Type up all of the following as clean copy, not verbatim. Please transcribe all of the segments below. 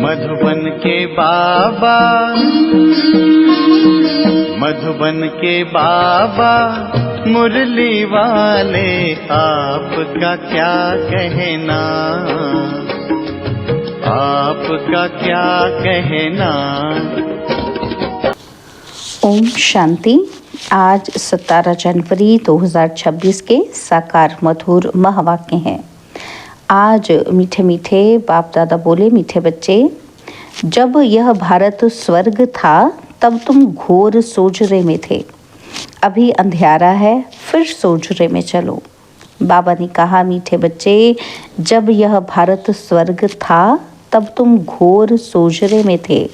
मधुबन के बाबा, मधुबन के बाबा मुरली वाले, आपका क्या कहना, आपका क्या कहना। ओम शांति। आज 17 जनवरी 2026 के साकार मधुर महावाक्य हैं। आज मीठे मीठे बाप दादा बोले, मीठे बच्चे, जब यह भारत स्वर्ग था तब तुम घोर सोजरे में थे। अभी अंधियारा है, फिर सोजरे में चलो। बाबा ने कहा, मीठे बच्चे, जब यह भारत स्वर्ग था तब तुम घोर सोजरे में थे।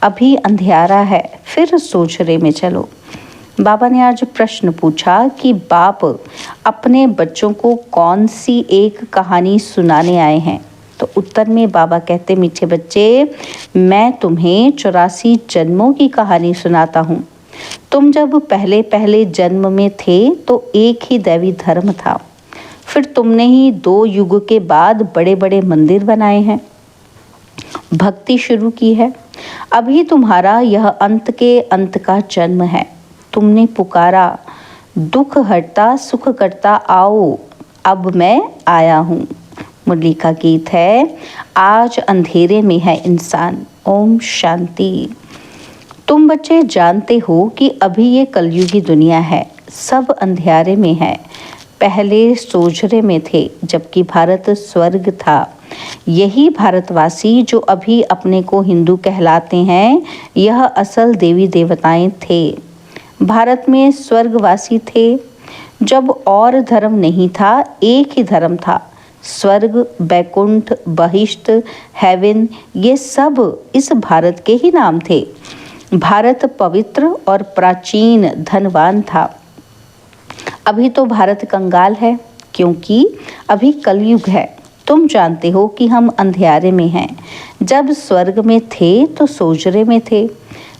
अभी अंधियारा है, फिर सोजरे में चलो। बाबा ने आज प्रश्न पूछा कि बाप अपने बच्चों को कौन सी एक कहानी सुनाने आए हैं। तो उत्तर में बाबा कहते, मीठे बच्चे, मैं तुम्हें 84 जन्मों की कहानी सुनाता हूँ। तुम जब पहले पहले जन्म में थे तो एक ही दैवी धर्म था। फिर तुमने ही 2 युग के बाद बड़े बड़े मंदिर बनाए हैं, भक्ति शुरू की है। अभी तुम्हारा यह अंत के अंत का जन्म है। तुमने पुकारा, दुख हटता सुख करता आओ, अब मैं आया हूँ। मुरली का गीत है, आज अंधेरे में है इंसान। ओम शांति। तुम बच्चे जानते हो कि अभी ये कलयुगी दुनिया है, सब अंधियारे में है। पहले सोजरे में थे, जबकि भारत स्वर्ग था। यही भारतवासी जो अभी अपने को हिंदू कहलाते हैं, यह असल देवी देवताएं थे। भारत में स्वर्गवासी थे। जब और धर्म नहीं था, एक ही धर्म था। स्वर्ग, बैकुंठ, बहिष्ठ, हेवन, ये सब इस भारत के ही नाम थे। भारत पवित्र और प्राचीन धनवान था। अभी तो भारत कंगाल है, क्योंकि अभी कलयुग है। तुम जानते हो कि हम अंधियारे में हैं। जब स्वर्ग में थे तो सोजरे में थे।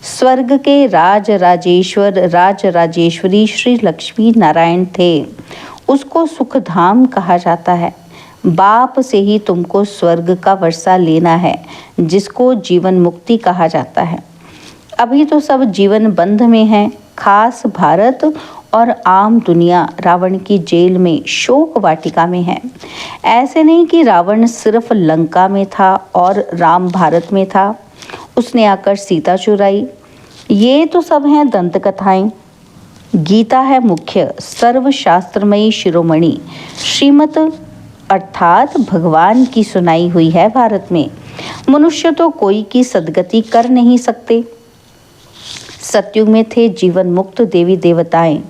स्वर्ग के राज राजेश्वर राज राजेश्वरी श्री लक्ष्मी नारायण थे। उसको सुखधाम कहा जाता है। बाप से ही तुमको स्वर्ग का वर्षा लेना है, जिसको जीवन मुक्ति कहा जाता है। अभी तो सब जीवन बंध में हैं। खास भारत और आम दुनिया रावण की जेल में, शोक वाटिका में है। ऐसे नहीं कि रावण सिर्फ लंका में था और राम भारत में था, उसने आकर सीता चुराई। ये तो सब हैं दंत कथाएं। गीता है मुख्य सर्वशास्त्रमयी शिरोमणि, श्रीमत अर्थात भगवान की सुनाई हुई है भारत में। मनुष्य तो कोई की सदगति कर नहीं सकते। सतयुग में थे जीवन मुक्त देवी देवताएं,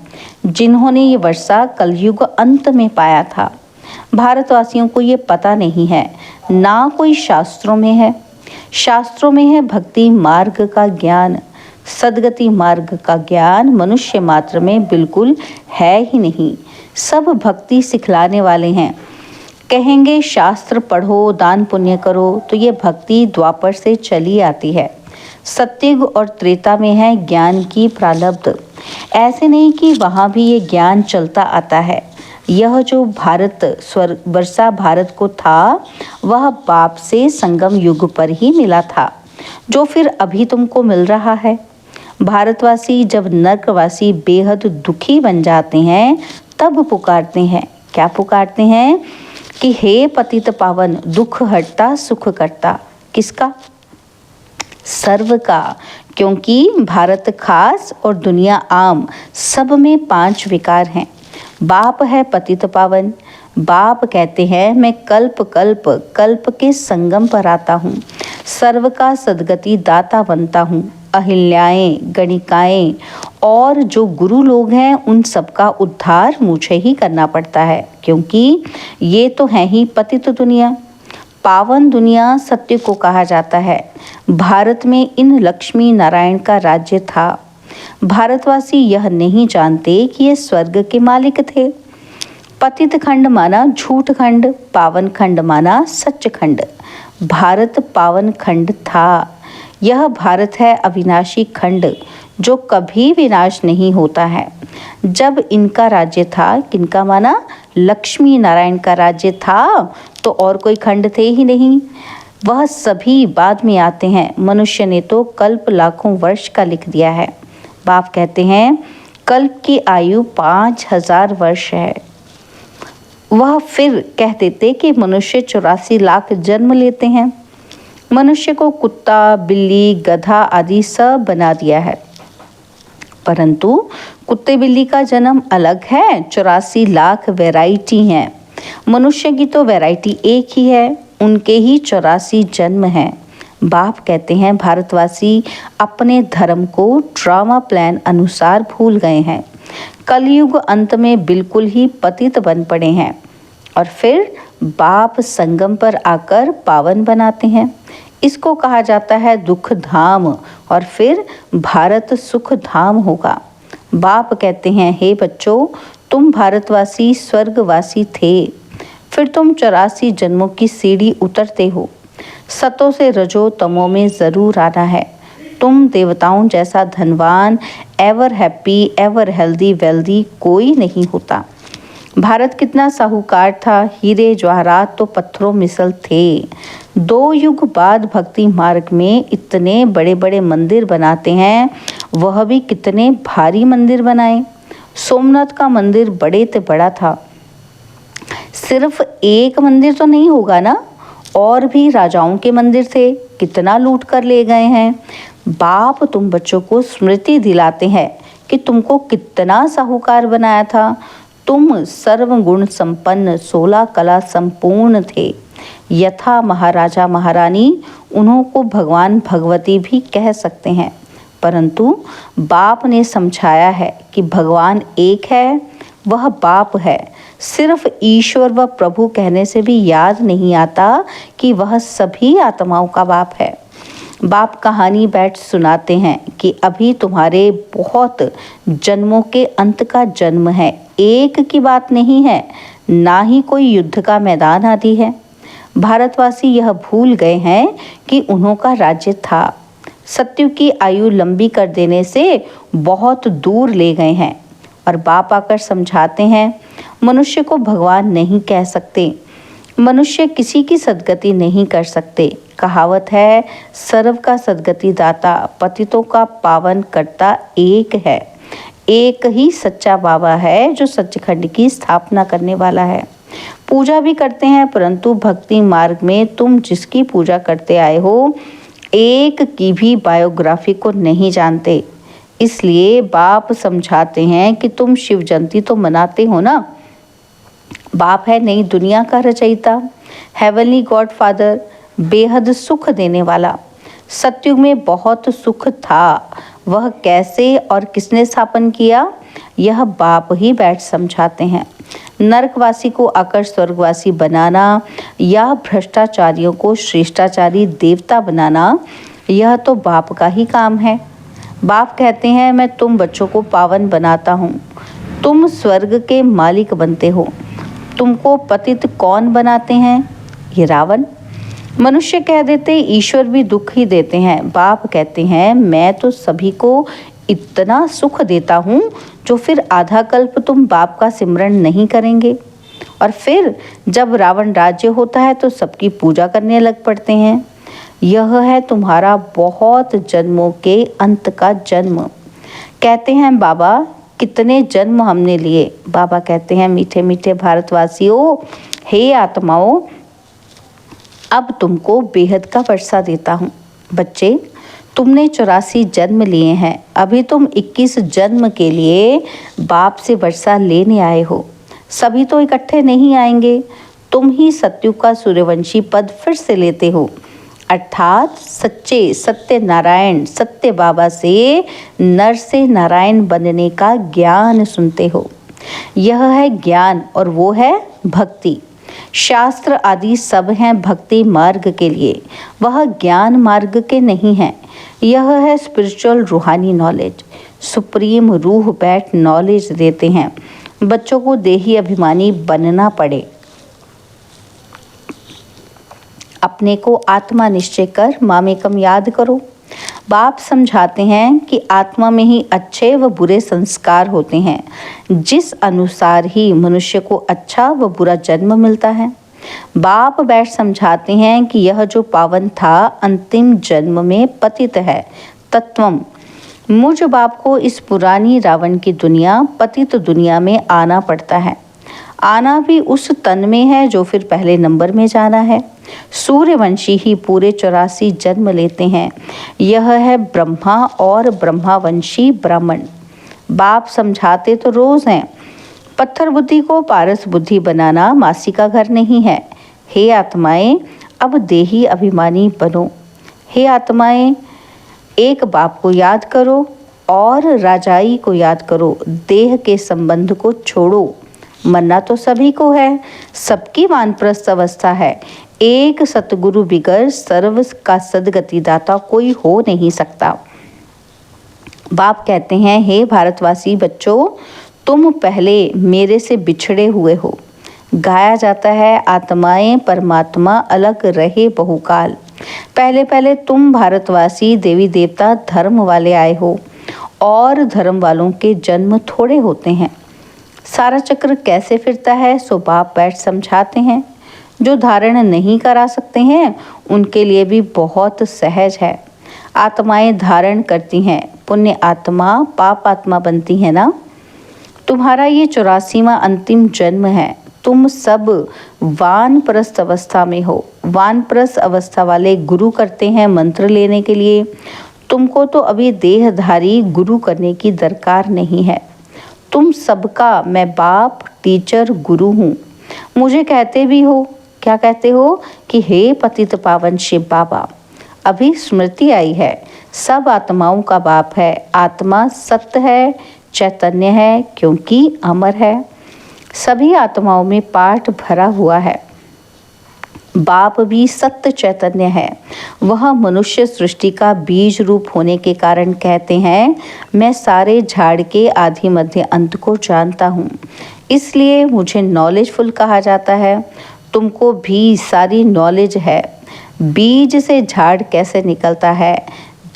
जिन्होंने ये वर्षा कलयुग अंत में पाया था। भारतवासियों को ये पता नहीं है, ना कोई शास्त्रों में है। शास्त्रों में है भक्ति मार्ग का ज्ञान। सदगति मार्ग का ज्ञान मनुष्य मात्र में बिल्कुल है ही नहीं। सब भक्ति सिखलाने वाले हैं। कहेंगे शास्त्र पढ़ो, दान पुण्य करो, तो ये भक्ति द्वापर से चली आती है। सतयुग और त्रेता में है ज्ञान की प्रारब्ध। ऐसे नहीं कि वहाँ भी ये ज्ञान चलता आता है। यह जो भारत स्वर्ग वर्षा भारत को था, वह बाप से संगम युग पर ही मिला था, जो फिर अभी तुमको मिल रहा है। भारतवासी जब नरकवासी बेहद दुखी बन जाते हैं, तब पुकारते हैं। क्या पुकारते हैं? कि हे पतित पावन, दुख हटता सुख करता। किसका? सर्व का। क्योंकि भारत खास और दुनिया आम, सब में 5 विकार हैं। बाप है पतित पावन। बाप कहते हैं, मैं कल्प कल्प कल्प के संगम पर आता हूँ, सर्व का सदगति दाता बनता हूँ। अहिल्याएं, गणिकाएं और जो गुरु लोग हैं, उन सबका उद्धार मुझे ही करना पड़ता है, क्योंकि ये तो है ही पतित दुनिया। पावन दुनिया सत्य को कहा जाता है। भारत में इन लक्ष्मी नारायण का राज्य था। भारतवासी यह नहीं जानते कि ये स्वर्ग के मालिक थे। पतित खंड माना झूठ खंड, पावन खंड माना सच खंड। भारत पावन खंड था। यह भारत है अविनाशी खंड, जो कभी विनाश नहीं होता है। जब इनका राज्य था, किनका माना? लक्ष्मी नारायण का राज्य था, तो और कोई खंड थे ही नहीं। वह सभी बाद में आते हैं। मनुष्य ने तो कल्प लाखों वर्ष का लिख दिया है। बाप कहते हैं कल्प की आयु 5000 वर्ष है। वह फिर कह देते कि मनुष्य 84 लाख जन्म लेते हैं। मनुष्य को कुत्ता, बिल्ली, गधा आदि सब बना दिया है, परंतु कुत्ते बिल्ली का जन्म अलग है। 84 लाख वैरायटी हैं। मनुष्य की तो वैरायटी एक ही है, उनके ही 84 जन्म हैं। बाप कहते हैं भारतवासी अपने धर्म को ड्रामा प्लान अनुसार भूल गए हैं। कलयुग अंत में बिल्कुल ही पतित बन पड़े हैं और फिर बाप संगम पर आकर पावन बनाते हैं। इसको कहा जाता है दुख धाम और फिर भारत सुख धाम होगा। बाप कहते हैं हे बच्चों, तुम भारतवासी स्वर्गवासी थे, फिर तुम 84 जन्मों की सीढ़ी उतरते हो। सतों से रजो तमों में जरूर आना है। तुम देवताओं जैसा धनवान, ever happy, ever healthy wealthy कोई नहीं होता। भारत कितना साहूकार था, हीरे जवाहरात तो पत्थरों मिसल थे। 2 युग बाद भक्ति मार्ग में इतने बड़े बड़े मंदिर बनाते हैं, वह भी कितने भारी मंदिर बनाए। सोमनाथ का मंदिर बड़े से बड़ा था। सिर्फ एक मंदिर तो नहीं होगा ना, और भी राजाओं के मंदिर थे, कितना लूट कर ले गए हैं। बाप तुम बच्चों को स्मृति दिलाते हैं कि तुमको कितना साहूकार बनाया था। तुम सर्वगुण संपन्न, 16 कला संपूर्ण थे। यथा महाराजा महारानी, उन्हों को भगवान भगवती भी कह सकते हैं, परंतु बाप ने समझाया है कि भगवान एक है, वह बाप है। सिर्फ ईश्वर व प्रभु कहने से भी याद नहीं आता कि वह सभी आत्माओं का बाप है। बाप कहानी बैठ सुनाते हैं कि अभी तुम्हारे बहुत जन्मों के अंत का जन्म है। एक की बात नहीं है, ना ही कोई युद्ध का मैदान आदि है। भारतवासी यह भूल गए हैं कि उन्हों का राज्य था। सत्यु की आयु लंबी कर देने से बहुत दूर ले गए हैं। और बाप आकर समझाते हैं मनुष्य को भगवान नहीं कह सकते, मनुष्य किसी की सद्गति नहीं कर सकते। कहावत है सर्व का सद्गति दाता, पतितों का पावन करता एक है। एक ही सच्चा बाबा है जो सचखंड की स्थापना करने वाला है। पूजा भी करते हैं, परंतु भक्ति मार्ग में तुम जिसकी पूजा करते आए हो, एक की भी बायोग्राफी को नहीं जानते। इसलिए बाप समझाते हैं कि तुम शिव जयंती तो मनाते हो ना। बाप है नई दुनिया का रचयिता, हेवनली गॉड फादर, बेहद सुख देने वाला। सतयुग में बहुत सुख था, वह कैसे और किसने स्थापन किया, यह बाप ही बैठ समझाते हैं। नरकवासी को आकर स्वर्गवासी बनाना या भ्रष्टाचारियों को श्रेष्ठाचारी देवता बनाना, यह तो बाप का ही काम है। बाप कहते हैं मैं तुम बच्चों को पावन बनाता हूँ, तुम स्वर्ग के मालिक बनते हो। तुमको पतित कौन बनाते हैं? ये रावण। मनुष्य कह देते ईश्वर भी दुख ही देते हैं। बाप कहते हैं मैं तो सभी को इतना सुख देता हूँ जो फिर आधा कल्प तुम बाप का सिमरण नहीं करेंगे, और फिर जब रावण राज्य होता है तो सबकी पूजा करने लग पड़ते हैं। यह है तुम्हारा बहुत जन्मों के अंत का जन्म। कहते हैं बाबा कितने जन्म हमने लिए। बाबा कहते हैं मीठे मीठे भारतवासियों, हे आत्माओं, अब तुमको बेहद का वर्षा देता हूँ। बच्चे, तुमने 84 जन्म लिए हैं, अभी तुम 21 जन्म के लिए बाप से वर्षा लेने आए हो। सभी तो इकट्ठे नहीं आएंगे, तुम ही सत्युग का सूर्यवंशी पद फिर से लेते हो, अर्थात सच्चे सत्य नारायण सत्य बाबा से नर से नारायण बनने का ज्ञान सुनते हो। यह है ज्ञान और वो है भक्ति। शास्त्र आदि सब हैं भक्ति मार्ग के लिए, वह ज्ञान मार्ग के नहीं हैं। यह है स्पिरिचुअल रूहानी नॉलेज। सुप्रीम रूह बैठ नॉलेज देते हैं। बच्चों को देही अभिमानी बनना पड़े, अपने को आत्मा निश्चय कर मामेकम याद करो। बाप समझाते हैं कि आत्मा में ही अच्छे व बुरे संस्कार होते हैं, जिस अनुसार ही मनुष्य को अच्छा व बुरा जन्म मिलता है। बाप बैठ समझाते हैं कि यह जो पावन था अंतिम जन्म में पतित है तत्वम। मुझ बाप को इस पुरानी रावण की दुनिया पतित दुनिया में आना पड़ता है। आना भी उस तन में है जो फिर पहले नंबर में जाना है। सूर्यवंशी ही पूरे 84 जन्म लेते हैं। यह है ब्रह्मा और ब्रह्मावंशी ब्राह्मण। बाप समझाते तो रोज हैं, पत्थर बुद्धि को पारस बुद्धि बनाना मासी का घर नहीं है। हे आत्माएं, अब देही अभिमानी बनो। हे आत्माएं, एक बाप को याद करो और राजाई को याद करो। देह के संबंध को छोड़ो। मरना तो सभी को है, सबकी वानप्रस्थ अवस्था है। एक सतगुरु बिगर सर्व का सदगति दाता कोई हो नहीं सकता। बाप कहते हैं, हे भारतवासी बच्चों, तुम पहले मेरे से बिछड़े हुए हो। गाया जाता है, आत्माएं परमात्मा अलग रहे बहुकाल। पहले पहले तुम भारतवासी देवी देवता धर्म वाले आए हो और धर्म वालों के जन्म थोड़े होते हैं। सारा चक्र कैसे फिरता है सो बाप बैठ समझाते हैं। जो धारण नहीं करा सकते हैं उनके लिए भी बहुत सहज है। आत्माएं धारण करती हैं, पुण्य आत्मा पाप आत्मा बनती है ना। तुम्हारा ये 84वां अंतिम जन्म है। तुम सब वानप्रस्थ अवस्था में हो। वानप्रस्थ अवस्था वाले गुरु करते हैं मंत्र लेने के लिए। तुमको तो अभी देहधारी गुरु करने की दरकार नहीं है। तुम सबका मैं बाप टीचर गुरु हूँ। मुझे कहते भी हो, क्या कहते हो कि हे पतित पावन शिव बाबा। अभी स्मृति आई है, सब आत्माओं का बाप है। आत्मा सत्य है, चैतन्य है, क्योंकि अमर है। सभी आत्माओं में पाठ भरा हुआ है। बाप भी सत्य चैतन्य है। वह मनुष्य सृष्टि का बीज रूप होने के कारण कहते हैं, मैं सारे झाड़ के आदि मध्य अंत को जानता हूँ, इसलिए मुझे नॉलेजफुल कहा जाता है। तुमको भी सारी नॉलेज है। बीज से झाड़ कैसे निकलता है,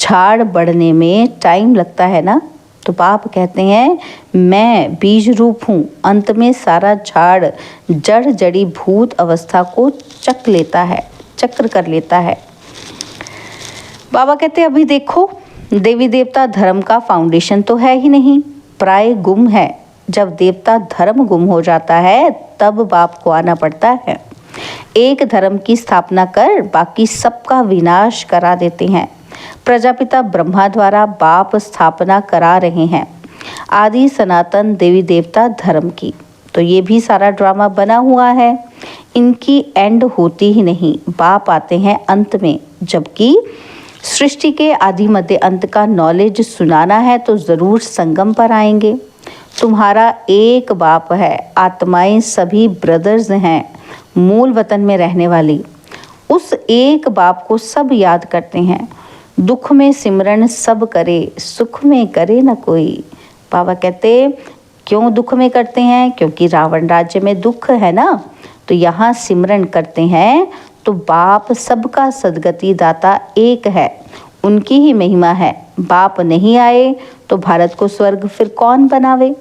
झाड़ बढ़ने में टाइम लगता है ना। तो बाप कहते हैं, मैं बीज रूप हूँ। अंत में सारा झाड़ जड़ जड़ी भूत अवस्था को चक्र कर लेता है। बाबा कहते हैं, अभी देखो, देवी देवता धर्म का फाउंडेशन तो है ही नहीं, प्राय गुम है। जब देवता धर्म गुम हो जाता है तब बाप को आना पड़ता है। एक धर्म की स्थापना कर बाकी सबका विनाश करा देते हैं। प्रजापिता ब्रह्मा द्वारा बाप स्थापना करा रहे हैं आदि सनातन देवी देवता धर्म की। तो ये भी सारा ड्रामा बना हुआ है। इनकी एंड होती ही नहीं, बाप आते हैं अंत में। जबकि सृष्टि के आदि मध्य अंत का नॉलेज सुनाना है तो ज़रूर संगम पर आएंगे। तुम्हारा एक बाप है, आत्माएं सभी ब्रदर्स हैं, मूल वतन में रहने वाली। उस एक बाप को सब याद करते हैं। दुख में सिमरन सब करे, सुख में करे न कोई। बाबा कहते, क्यों दुख में करते हैं? क्योंकि रावण राज्य में दुख है ना। तो यहाँ सिमरन करते हैं तो बाप सबका सदगति दाता एक है, उनकी ही महिमा है। बाप नहीं आए तो भारत को स्वर्ग फिर कौन बनावे।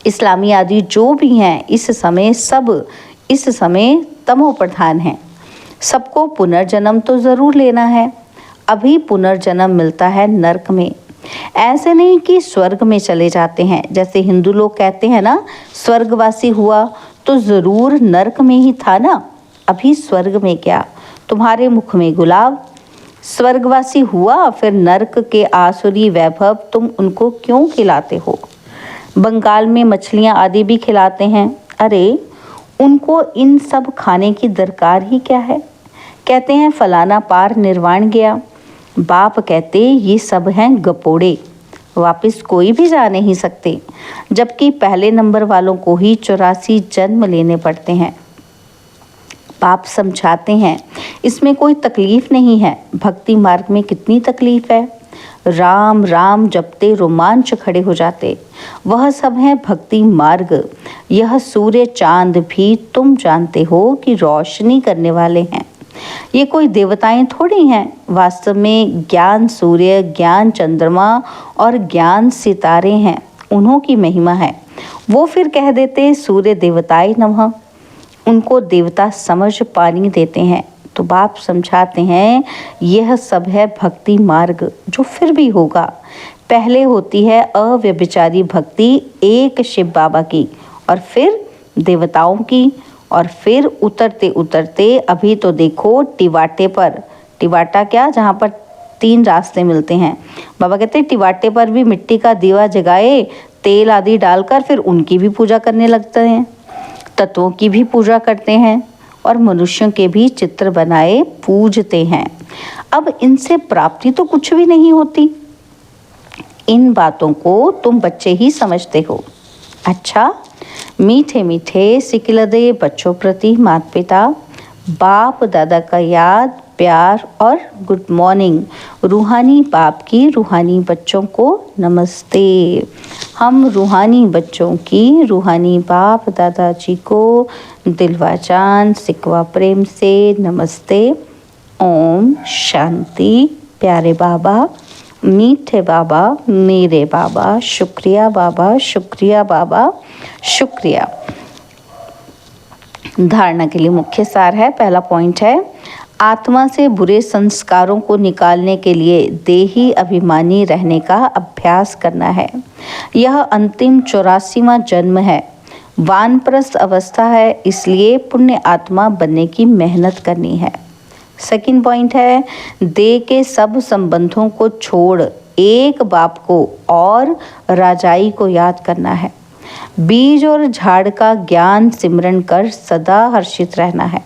इस्लामी आदि जो भी हैं इस समय तमो प्रधान हैं। सबको पुनर्जन्म तो ज़रूर लेना है। अभी पुनर्जन्म मिलता है नरक में। ऐसे नहीं कि स्वर्ग में चले जाते हैं। जैसे हिंदू लोग कहते हैं ना, स्वर्गवासी हुआ तो ज़रूर नरक में ही था ना। अभी स्वर्ग में क्या, तुम्हारे मुख में गुलाब। स्वर्गवासी हुआ फिर नरक के आसुरी वैभव तुम उनको क्यों खिलाते हो? बंगाल में मछलियाँ आदि भी खिलाते हैं। अरे उनको इन सब खाने की दरकार ही क्या है? कहते हैं फलाना पार निर्वाण गया। बाप कहते ये सब हैं गपोड़े, वापस कोई भी जा नहीं सकते। जबकि पहले नंबर वालों को ही 84 जन्म लेने पड़ते हैं। बाप समझाते हैं, इसमें कोई तकलीफ नहीं है। भक्ति मार्ग में कितनी तकलीफ है। राम राम जपते रोमांच खड़े हो जाते। वह सब है भक्ति मार्ग। यह सूर्य चांद भी तुम जानते हो कि रोशनी करने वाले हैं। ये कोई देवताएं थोड़ी हैं। वास्तव में ज्ञान सूर्य, ज्ञान चंद्रमा और ज्ञान सितारे हैं, उन्हों की महिमा है। वो फिर कह देते सूर्य देवताय नमः। उनको देवता समझ पानी देते हैं। तो बाप समझाते हैं यह सब है भक्ति मार्ग जो फिर भी होगा। पहले होती है अव्यभिचारी भक्ति एक शिव बाबा की, और फिर देवताओं की, और फिर उतरते उतरते अभी तो देखो टिवाटे पर। टिवाटा क्या, जहाँ पर 3 रास्ते मिलते हैं। बाबा कहते हैं टिवाटे पर भी मिट्टी का दीवा जगाए, तेल आदि डालकर फिर उनकी भी पूजा करने लगते हैं। तत्वों की भी पूजा करते हैं और मनुष्यों के भी चित्र बनाए पूजते हैं। अब इनसे प्राप्ति तो कुछ भी नहीं होती। इन बातों को तुम बच्चे ही समझते हो। अच्छा, मीठे मीठे सिकिलदे बच्चों प्रति माता पिता, बाप दादा का याद, प्यार और गुड मॉर्निंग। रूहानी बाप की रूहानी बच्चों को नमस्ते। हम रूहानी बच्चों की रूहानी बाप दादाजी को दिलवा जान सिकवा प्रेम से नमस्ते। ओम शांति। प्यारे बाबा, मीठे बाबा, मेरे बाबा, शुक्रिया बाबा, शुक्रिया बाबा, शुक्रिया। धारणा के लिए मुख्य सार है। पहला पॉइंट है, आत्मा से बुरे संस्कारों को निकालने के लिए देही अभिमानी रहने का अभ्यास करना है। यह अंतिम 84वां जन्म है, वानप्रस्थ अवस्था है, इसलिए पुण्य आत्मा बनने की मेहनत करनी है। सेकंड पॉइंट है, देह के सब संबंधों को छोड़ एक बाप को और राजाई को याद करना है। बीज और झाड़ का ज्ञान सिमरन कर सदा हर्षित रहना है।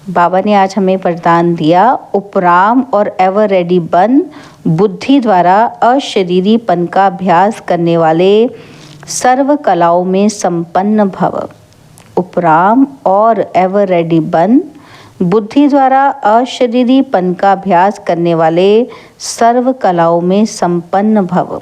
बाबा ने आज हमें वरदान दिया, उपराम और एवर रेडी बन, बुद्धि द्वारा अशरीरीपन का अभ्यास करने वाले सर्व कलाओं में संपन्न भव। उपराम और एवर रेडी बन, बुद्धि द्वारा अशरीरीपन का अभ्यास करने वाले सर्व कलाओं में संपन्न भव।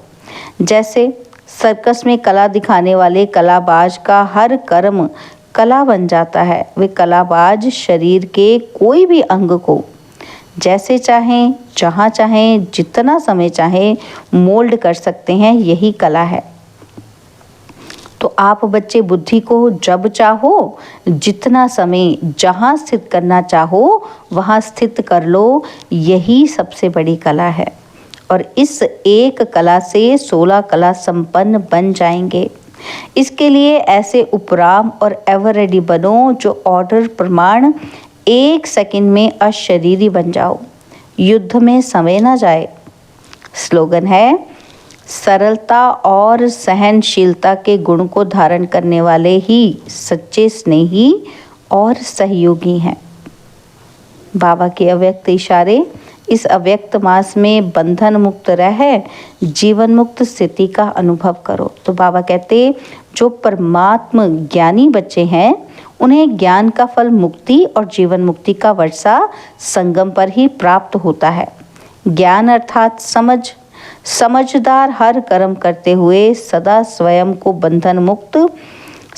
जैसे सर्कस में कला दिखाने वाले कलाबाज का हर कर्म कला बन जाता है। वे कलाबाज शरीर के कोई भी अंग को जैसे चाहें, जहाँ चाहें, जितना समय चाहें मोल्ड कर सकते हैं। यही कला है। तो आप बच्चे बुद्धि को जब चाहो, जितना समय, जहाँ स्थित करना चाहो वहाँ स्थित कर लो। यही सबसे बड़ी कला है। और इस एक कला से 16 कला संपन्न बन जाएंगे। इसके लिए ऐसे उपराम और एवर रेडी बनो जो ऑर्डर प्रमाण 1 सेकंड में अशरीरी बन जाओ। युद्ध में समय ना जाए। स्लोगन है, सरलता और सहनशीलता के गुण को धारण करने वाले ही सच्चे स्नेही और सहयोगी हैं। बाबा के अव्यक्त इशारे, इस अव्यक्त मास में बंधन मुक्त रह जीवन मुक्त स्थिति का अनुभव करो। तो बाबा कहते, जो परमात्म ज्ञानी बच्चे हैं उन्हें ज्ञान का फल मुक्ति और जीवन मुक्ति का वर्षा संगम पर ही प्राप्त होता है। ज्ञान अर्थात समझदार हर कर्म करते हुए सदा स्वयं को बंधन मुक्त,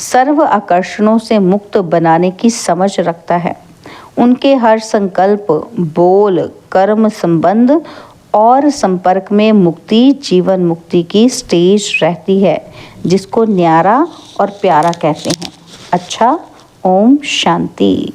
सर्व आकर्षणों से मुक्त बनाने की समझ रखता है। उनके हर संकल्प, बोल, कर्म, संबंध और संपर्क में मुक्ति, जीवन मुक्ति की स्टेज रहती है, जिसको न्यारा और प्यारा कहते हैं। अच्छा, ओम शांति।